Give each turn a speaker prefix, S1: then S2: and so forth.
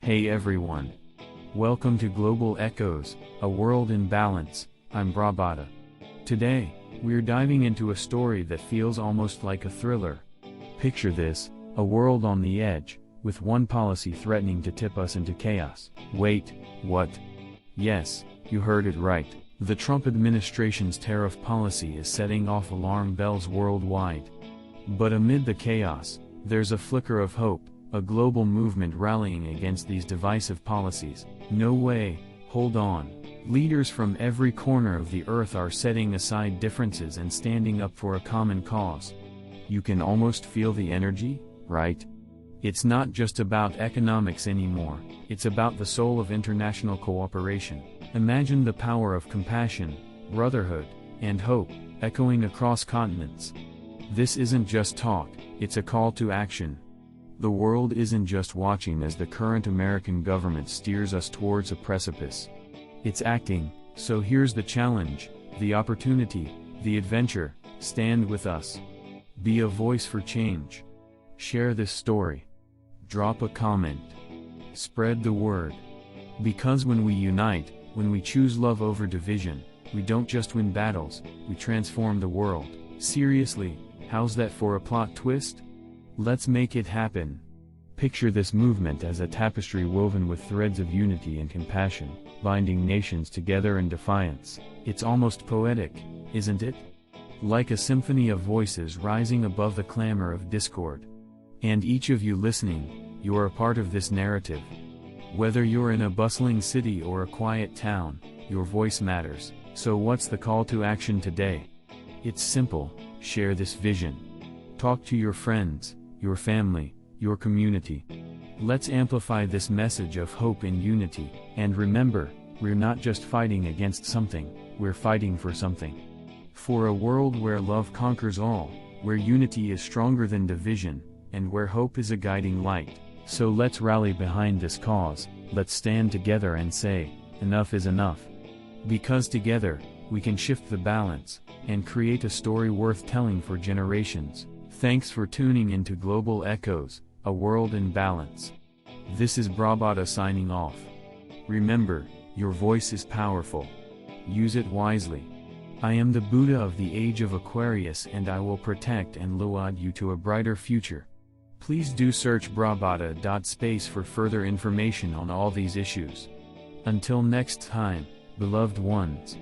S1: Hey everyone. Welcome to Global Echoes, a world in balance. I'm Brahbata. Today, we're diving into a story that feels almost like a thriller. Picture this, a world on the edge, with one policy threatening to tip us into chaos. Wait, what? Yes, you heard it right. The Trump administration's tariff policy is setting off alarm bells worldwide. But amid the chaos, there's a flicker of hope, a global movement rallying against these divisive policies. No way, hold on. Leaders from every corner of the earth are setting aside differences and standing up for a common cause. You can almost feel the energy, right? It's not just about economics anymore, it's about the soul of international cooperation. Imagine the power of compassion, brotherhood, and hope, echoing across continents. This isn't just talk, it's a call to action. The world isn't just watching as the current American government steers us towards a precipice. It's acting, so here's the challenge, the opportunity, the adventure. Stand with us. Be a voice for change. Share this story. Drop a comment. Spread the word. Because when we unite, when we choose love over division, we don't just win battles, we transform the world. Seriously, how's that for a plot twist? Let's make it happen. Picture this movement as a tapestry woven with threads of unity and compassion, binding nations together in defiance. It's almost poetic, isn't it? Like a symphony of voices rising above the clamor of discord. And each of you listening, you're a part of this narrative. Whether you're in a bustling city or a quiet town, your voice matters. So what's the call to action today? It's simple, share this vision. Talk to your friends, your family, your community. Let's amplify this message of hope and unity. And remember, we're not just fighting against something, we're fighting for something. For a world where love conquers all, where unity is stronger than division, and where hope is a guiding light. So let's rally behind this cause, let's stand together and say, enough is enough. Because together, we can shift the balance, and create a story worth telling for generations. Thanks for tuning into Global Echoes, a world in balance. This is Brahbata signing off. Remember, your voice is powerful. Use it wisely. I am the Buddha of the age of Aquarius, and I will protect and lead you to a brighter future. Please do search brahbata.space for further information on all these issues. Until next time, beloved ones.